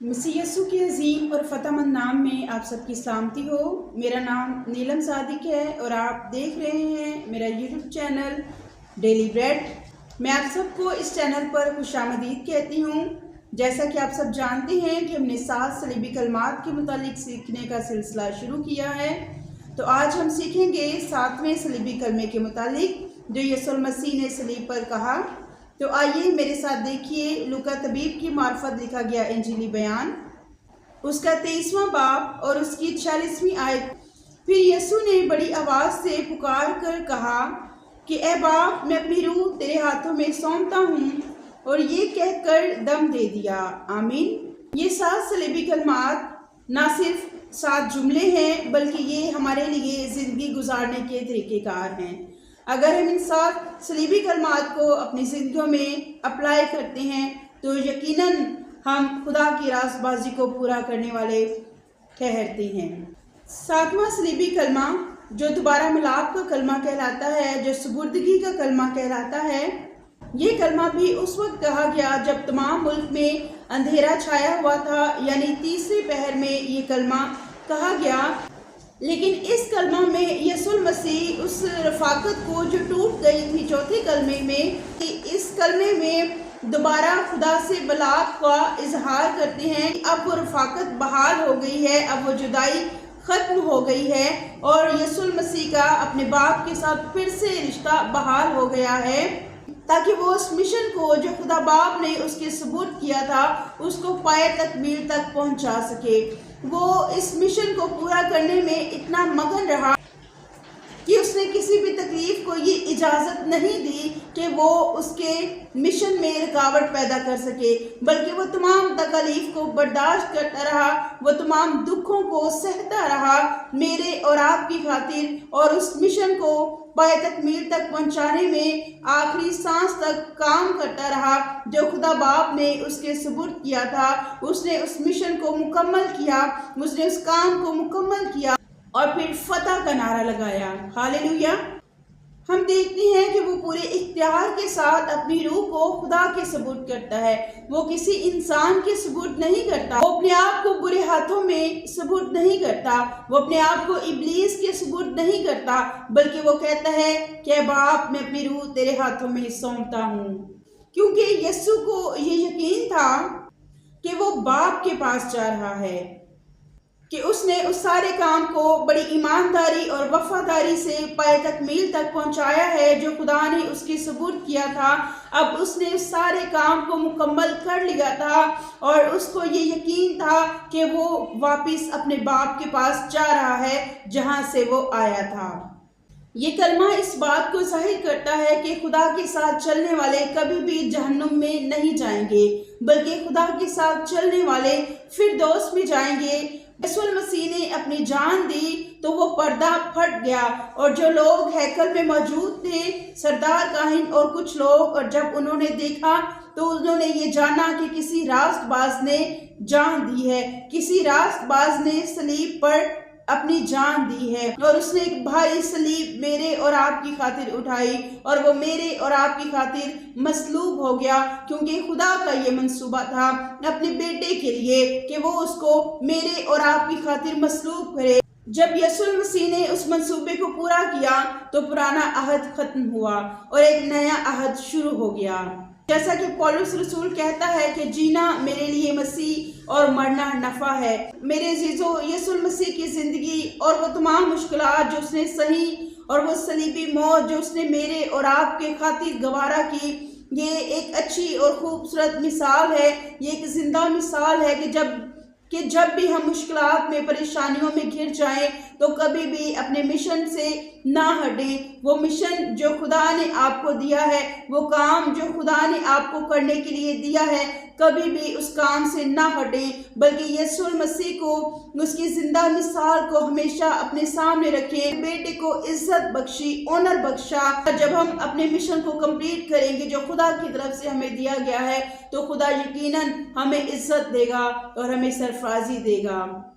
मसीह यस्सु के अजीम और फ़तेहमंद नाम में आप सबकी सलामती हो। मेरा नाम नीलम सादिक है और आप देख रहे हैं मेरा यूट्यूब चैनल डेली ब्रेड। मैं आप सबको इस चैनल पर खुशामदीद कहती हूँ। जैसा कि आप सब जानते हैं कि हमने 7 सलीबी कलमात के मुतालिक सीखने का सिलसिला शुरू किया है, तो आज हम सीखेंगे 7वें सलीबी कलमे के मुतालिक जो यीशु मसीह ने सलीब पर कहा। तो आइए मेरे साथ देखिए लूका तबीब की मार्फत लिखा गया इंजीली बयान, उसका 23वां बाब और उसकी 46वीं आयत। फिर यीशु ने बड़ी आवाज़ से पुकार कर कहा कि ए बाप, मैं अपनी रूह तेरे हाथों में सौंपता हूँ, और ये कहकर दम दे दिया। आमीन। ये 7 सलीबी कलमात ना सिर्फ 7 जुमले हैं, बल्कि ये हमारे लिए ज़िंदगी गुजारने के तरीक़ेकार हैं। अगर हम इन 7 सलीबी कलमात को अपनी ज़िंदगियों में अप्लाई करते हैं तो यकीनन हम खुदा की रास्तबाजी को पूरा करने वाले ठहरते हैं। 7वां सलीबी कलमा जो दोबारा मिलाप का कलमा कहलाता है, जो सुबुर्दगी का कलमा कहलाता है, ये कलमा भी उस वक्त कहा गया जब तमाम मुल्क में अंधेरा छाया हुआ था, यानी तीसरे पहर में ये कलमा कहा गया। लेकिन इस कलमा में यीशु मसीह उस रफ़ाकत को जो टूट गई थी चौथे कलमे में, इस कलमे में दोबारा खुदा से बलाप का इजहार करते हैं। अब वो रफ़ाकत बहाल हो गई है, अब वो जुदाई ख़त्म हो गई है और यीशु मसीह का अपने बाप के साथ फिर से रिश्ता बहाल हो गया है, ताकि वो उस मिशन को जो खुदा बाप ने उसके सबूत किया था उसको पाए तकमील तक पहुंचा सके। वो इस मिशन को पूरा करने में इतना मगन रहा कि उसने किसी भी तकलीफ को ये इजाज़त नहीं दी कि वो उसके मिशन में रुकावट पैदा कर सके, बल्कि वो तमाम तकलीफ को बर्दाश्त करता रहा, वो तमाम दुखों को सहता रहा मेरे और आपकी खातिर, और उस मिशन को पाए तकमील तक पहुंचाने में आखिरी सांस तक काम करता रहा जो खुदा बाप ने उसके सुपुर्द किया था। उसने उस मिशन को मुकम्मल किया, उसने उस काम को मुकम्मल किया और फिर फतह का नारा लगाया। हालेलुया। हम देखते हैं कि वो पूरे इख्तियार के साथ अपनी रूह को खुदा के सबूत करता है। वो किसी इंसान के सबूत नहीं करता, वो अपने आप को बुरे हाथों में सबूत नहीं करता, वो अपने आप को इब्लीस के सबूत नहीं करता, बल्कि वो कहता है कि बाप, मैं अपनी रूह तेरे हाथों में सौंपता हूँ। क्योंकि यीशु को ये यकीन था कि वो बाप के पास जा रहा है, कि उसने उस सारे काम को बड़ी ईमानदारी और वफादारी से पाए तकमील तक पहुंचाया है जो खुदा ने उसके सबूत किया था। अब उसने उस सारे काम को मुकम्मल कर लिया था और उसको ये यकीन था कि वो वापस अपने बाप के पास जा रहा है जहां से वो आया था। ये कलमा इस बात को जाहिर करता है कि खुदा के साथ चलने वाले कभी भी जहन्नुम में नहीं जाएंगे, बल्कि खुदा के साथ चलने वाले फिरदौस में जाएंगे। यीशु मसीह ने अपनी जान दी तो वो पर्दा फट गया, और जो लोग हैकल में मौजूद थे, सरदार काहिन और कुछ लोग, और जब उन्होंने देखा तो उन्होंने ये जाना कि किसी रास्तबाज ने जान दी है, किसी रास्तबाज ने सलीब पर अपनी जान दी है, और उसने एक भारी सलीब मेरे और आपकी खातिर उठाई, और वो मेरे और आपकी खातिर मसलूब हो गया, क्योंकि खुदा का ये मंसूबा था अपने बेटे के लिए कि वो उसको मेरे और आपकी खातिर मसलूब करे। जब यीशु मसीह ने उस मंसूबे को पूरा किया तो पुराना अहद खत्म हुआ और एक नया अहद शुरू हो गया। जैसा कि पौलुस रसूल कहता है कि जीना मेरे लिए मसीह और मरना नफ़ा है। मेरे अजीजों, यीशु मसीह की ज़िंदगी और वो तमाम मुश्किलात जो उसने सही, और वो सलीबी मौत जो उसने मेरे और आपके खातिर गवारा की, ये एक अच्छी और खूबसूरत मिसाल है। ये एक जिंदा मिसाल है कि जब भी हम मुश्किलात में, परेशानियों में घिर जाएं तो कभी भी अपने मिशन से ना हटें। वो मिशन जो खुदा ने आपको दिया है, वो काम जो खुदा ने आपको करने के लिए दिया है, कभी भी उस काम से ना हटें, बल्कि यीशु मसीह को, उसकी जिंदा मिसाल को हमेशा अपने सामने रखें। बेटे को इज्जत बख्शी, ऑनर बख्शा। जब हम अपने मिशन को कंप्लीट करेंगे जो खुदा की तरफ से हमें दिया गया है, तो खुदा यकीनन हमें इज्जत देगा और हमें सरफराजी देगा।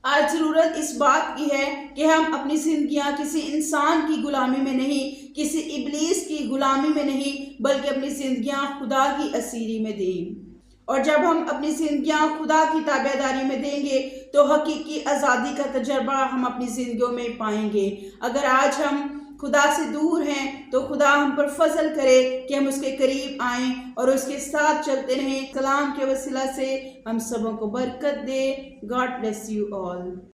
आज ज़रूरत इस बात की है कि हम अपनी ज़िंदगियाँ किसी इंसान की गुलामी में नहीं, किसी इब्लीस की गुलामी में नहीं, बल्कि अपनी ज़िंदगियाँ खुदा की असीरी में दें। اور جب ہم اپنی زندگیاں خدا کی تابعداری میں دیں گے تو حقیقی آزادی کا تجربہ ہم اپنی زندگیوں میں پائیں گے۔ اگر آج ہم خدا سے دور ہیں تو خدا ہم پر فضل کرے کہ ہم اس کے قریب آئیں اور اس کے ساتھ چلتے رہیں۔ کلام کے وسیلہ سے ہم سبوں کو برکت دے۔ God bless you all.